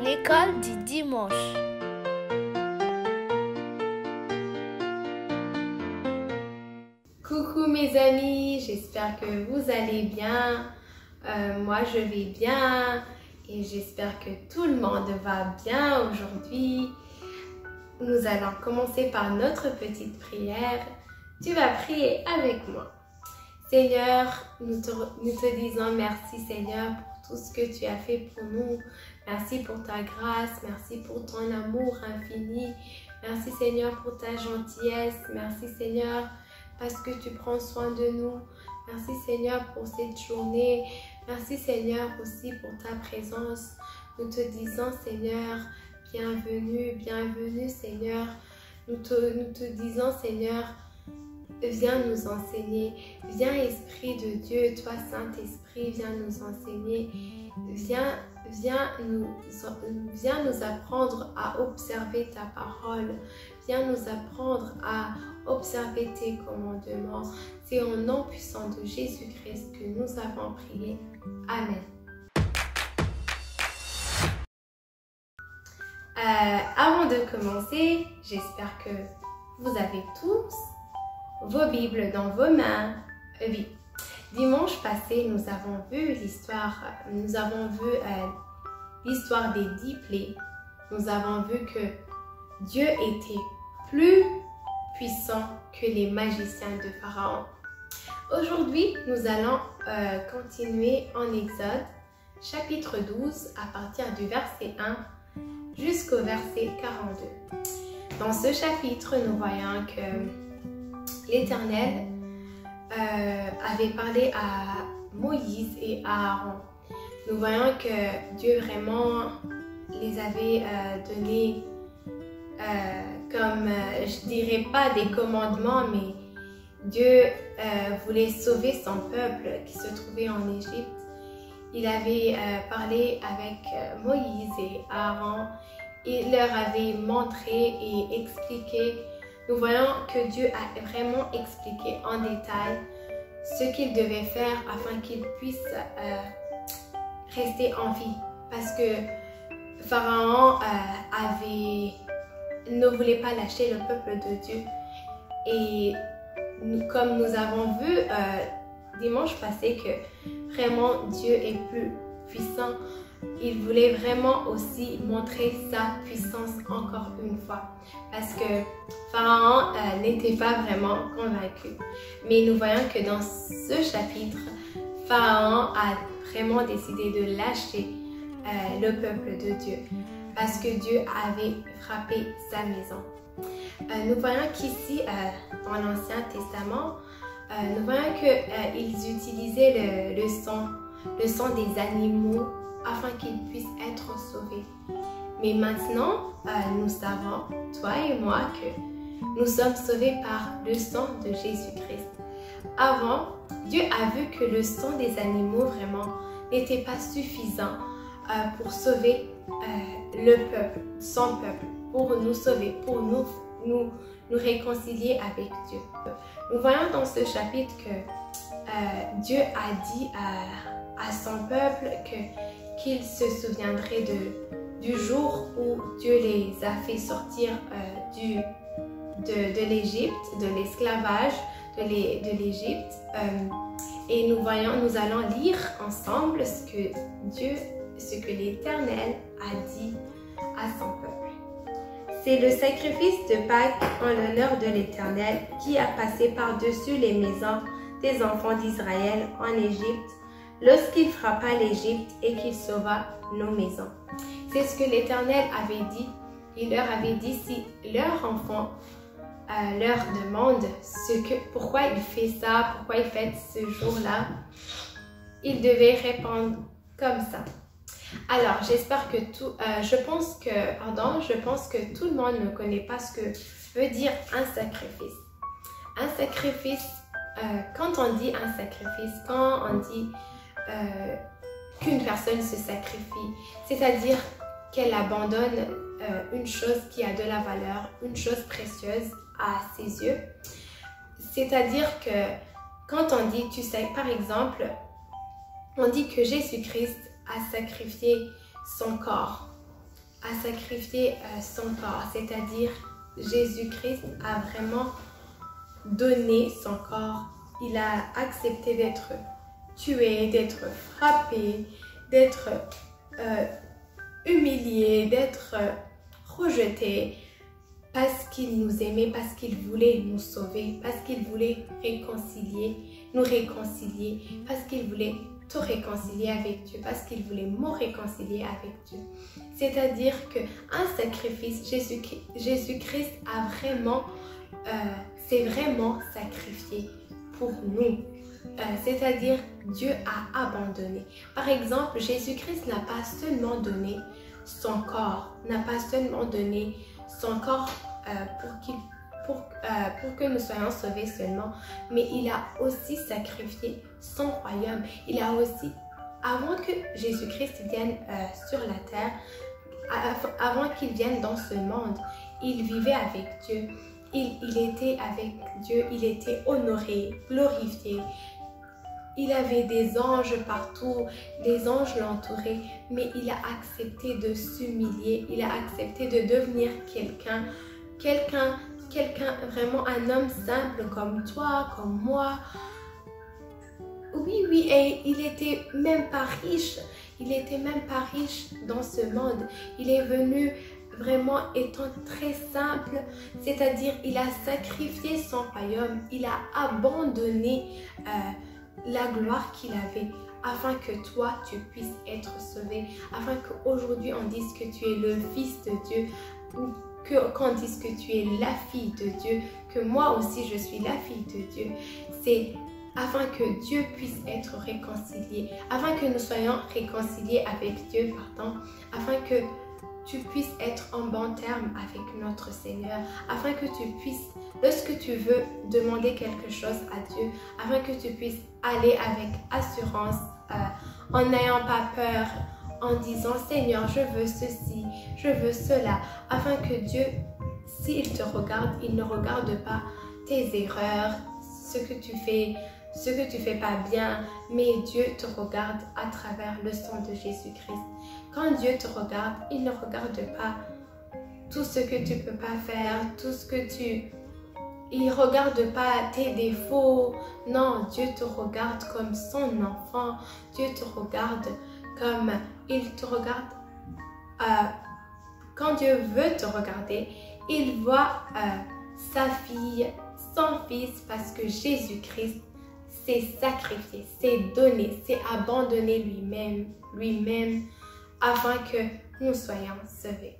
L'école du dimanche. Coucou mes amis, j'espère que vous allez bien. Moi je vais bien et j'espère que tout le monde va bien aujourd'hui. Nous allons commencer par notre petite prière. Tu vas prier avec moi. Seigneur, nous te disons merci Seigneur pour tout ce que tu as fait pour nous. Merci pour ta grâce, merci pour ton amour infini. Merci Seigneur pour ta gentillesse. Merci Seigneur parce que tu prends soin de nous. Merci Seigneur pour cette journée. Merci Seigneur aussi pour ta présence. Nous te disons Seigneur, bienvenue, bienvenue Seigneur. Nous te disons Seigneur, viens nous enseigner. Viens Esprit de Dieu, toi Saint-Esprit, viens nous enseigner. Viens nous apprendre à observer ta parole. Viens nous apprendre à observer tes commandements. C'est au nom puissant de Jésus-Christ que nous avons prié. Amen. Avant de commencer, j'espère que vous avez tous vos Bibles dans vos mains. Oui. Dimanche passé, nous avons vu l'histoire des 10 plaies. Nous avons vu que Dieu était plus puissant que les magiciens de Pharaon. Aujourd'hui, nous allons continuer en Exode, chapitre 12, à partir du verset 1 jusqu'au verset 42. Dans ce chapitre, nous voyons que l'Éternel avait parlé à Moïse et à Aaron. Nous voyons que Dieu vraiment les avait donné comme, je dirais pas des commandements, mais Dieu voulait sauver son peuple qui se trouvait en Égypte. Il avait parlé avec Moïse et Aaron. Il leur avait montré et expliqué. Nous voyons que Dieu a vraiment expliqué en détail ce qu'il devait faire afin qu'ils puissent rester en vie. Parce que Pharaon ne voulait pas lâcher le peuple de Dieu. Et comme nous avons vu dimanche passé que vraiment Dieu est plus puissant, il voulait vraiment aussi montrer sa puissance encore une fois. Parce que Pharaon n'était pas vraiment convaincu. Mais nous voyons que dans ce chapitre, Pharaon a vraiment décidé de lâcher le peuple de Dieu. Parce que Dieu avait frappé sa maison. Nous voyons qu'ici, dans l'Ancien Testament, nous voyons qu'ils utilisaient le sang des animaux afin qu'ils puissent être sauvés. Mais maintenant, nous savons, toi et moi, que nous sommes sauvés par le sang de Jésus-Christ. Avant, Dieu a vu que le sang des animaux vraiment n'était pas suffisant pour sauver le peuple, son peuple, pour nous sauver, pour nous réconcilier avec Dieu. Nous voyons dans ce chapitre que Dieu a dit à son peuple qu'il se souviendrait du jour où Dieu les a fait sortir de l'Égypte, de l'esclavage de l'Égypte. Et nous allons lire ensemble ce que l'Éternel a dit à son peuple. C'est le sacrifice de Pâques en l'honneur de l'Éternel qui a passé par-dessus les maisons des enfants d'Israël en Égypte lorsqu'il frappa l'Égypte et qu'il sauva nos maisons. C'est ce que l'Éternel avait dit. Il leur avait dit si leur enfant leur demande pourquoi il fait ça, pourquoi il fête ce jour-là, il devait répondre comme ça. Alors, j'espère que je pense que tout le monde ne connaît pas ce que veut dire un sacrifice. Un sacrifice, quand on dit un sacrifice, quand on dit qu'une personne se sacrifie, c'est-à-dire qu'elle abandonne une chose qui a de la valeur, une chose précieuse à ses yeux. C'est-à-dire que quand on dit, par exemple, on dit que Jésus-Christ a sacrifié son corps. a sacrifié son corps, c'est-à-dire Jésus-Christ a vraiment donné son corps. Il a accepté d'être tué, d'être frappé, d'être humilié, d'être rejeté parce qu'il nous aimait, parce qu'il voulait nous sauver, parce qu'il voulait nous réconcilier, parce qu'il voulait te réconcilier avec Dieu, parce qu'il voulait me réconcilier avec Dieu. C'est-à-dire qu'un sacrifice, Jésus-Christ a vraiment, s'est vraiment sacrifié pour nous. C'est-à-dire Dieu a abandonné. Par exemple, Jésus-Christ n'a pas seulement donné son corps, n'a pas seulement donné son corps pour que nous soyons sauvés seulement, mais il a aussi sacrifié son royaume. Il a aussi, avant que Jésus-Christ vienne sur la terre, avant qu'il vienne dans ce monde, il vivait avec Dieu. Il était avec Dieu, il était honoré, glorifié. Il avait des anges partout, les anges l'entouraient, mais il a accepté de s'humilier, il a accepté de devenir quelqu'un, vraiment un homme simple comme toi, comme moi. Oui, et il était même pas riche, dans ce monde. Il est venu vraiment étant très simple, c'est-à-dire il a sacrifié son royaume, il a abandonné la gloire qu'il avait afin que toi tu puisses être sauvé, afin qu'aujourd'hui on dise que tu es le fils de Dieu, ou qu'on dise que tu es la fille de Dieu, que moi aussi je suis la fille de Dieu. C'est afin que Dieu puisse être réconcilié, afin que nous soyons réconciliés avec Dieu, afin que tu puisses être en bon terme avec notre Seigneur, afin que tu puisses, lorsque tu veux demander quelque chose à Dieu, afin que tu puisses aller avec assurance, en n'ayant pas peur, en disant Seigneur, je veux ceci, je veux cela, afin que Dieu, s'il te regarde, il ne regarde pas tes erreurs, ce que tu fais pas bien, mais Dieu te regarde à travers le sang de Jésus-Christ. Quand Dieu te regarde, il ne regarde pas tout ce que tu peux pas faire, il regarde pas tes défauts. Non, Dieu te regarde comme son enfant. Dieu te regarde comme il te regarde. Quand Dieu veut te regarder, il voit sa fille, son fils, parce que Jésus-Christ s'est sacrifié, s'est donné, s'est abandonné lui-même, afin que nous soyons sauvés.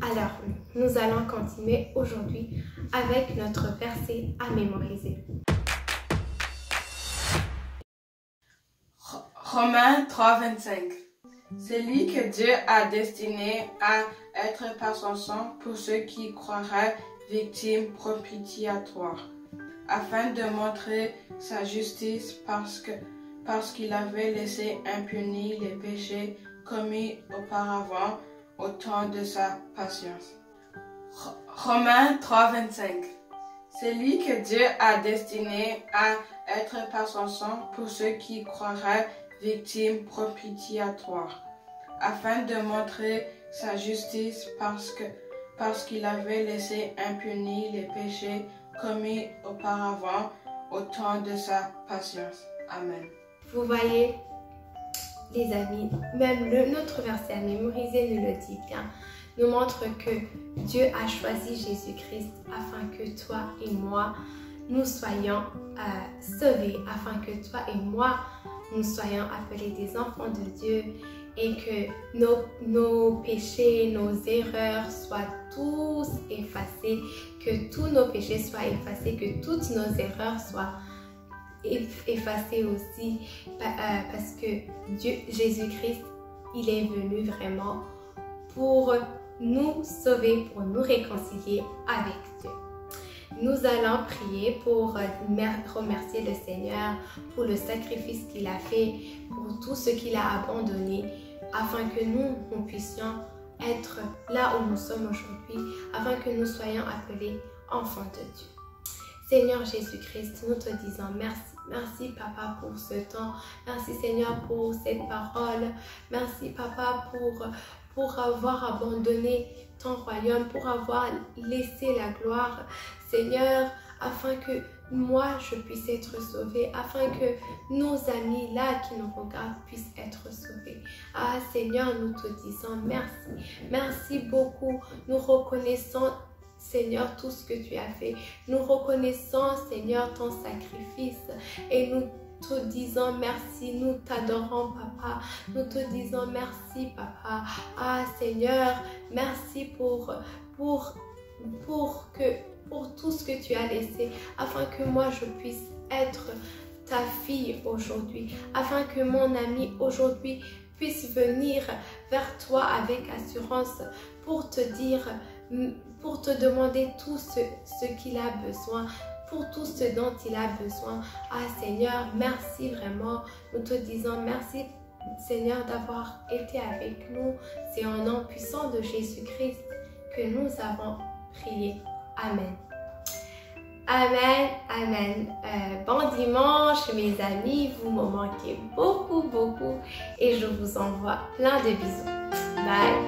Alors, nous allons continuer aujourd'hui avec notre verset à mémoriser. Romains 3,25. C'est lui que Dieu a destiné à être par son sang pour ceux qui croiraient victimes propitiatoires, afin de montrer sa justice parce qu'il avait laissé impunis les péchés commis auparavant au temps de sa patience. Romains 3,25. C'est lui que Dieu a destiné à être par son sang pour ceux qui croiraient victimes propitiatoires, afin de montrer sa justice parce qu'il avait laissé impunis les péchés commis auparavant au temps de sa patience. Amen. Vous voyez, les amis, même notre verset à mémoriser nous le dit bien, nous montre que Dieu a choisi Jésus-Christ afin que toi et moi, nous soyons sauvés, afin que toi et moi, nous soyons appelés des enfants de Dieu et que nos péchés, nos erreurs soient tous effacés, que tous nos péchés soient effacés, que toutes nos erreurs soient effacées aussi, parce que Dieu, Jésus-Christ, il est venu vraiment pour nous sauver, pour nous réconcilier avec Dieu. Nous allons prier pour remercier le Seigneur pour le sacrifice qu'il a fait, pour tout ce qu'il a abandonné, afin que nous puissions être là où nous sommes aujourd'hui, afin que nous soyons appelés enfants de Dieu. Seigneur Jésus-Christ, nous te disons merci. Merci Papa pour ce temps. Merci Seigneur pour cette parole. Merci Papa pour avoir abandonné ton royaume, pour avoir laissé la gloire, Seigneur, afin que moi je puisse être sauvée, afin que nos amis là qui nous regardent puissent être sauvés. Ah Seigneur, nous te disons merci. Merci beaucoup. Nous reconnaissons, Seigneur, tout ce que tu as fait. Nous reconnaissons, Seigneur, ton sacrifice et nous te disons merci, nous t'adorons, Papa. Nous te disons merci, Papa. Ah Seigneur, merci pour tout ce que tu as laissé, afin que moi je puisse être ta fille aujourd'hui, afin que mon ami aujourd'hui puisse venir vers toi avec assurance pour te dire, pour te demander tout ce qu'il a besoin, pour tout ce dont il a besoin. Ah Seigneur, merci vraiment. Nous te disons merci, Seigneur, d'avoir été avec nous. C'est au nom puissant de Jésus-Christ que nous avons prié. Amen. Amen, amen. Bon dimanche, mes amis. Vous me manquez beaucoup, beaucoup. Et je vous envoie plein de bisous. Bye.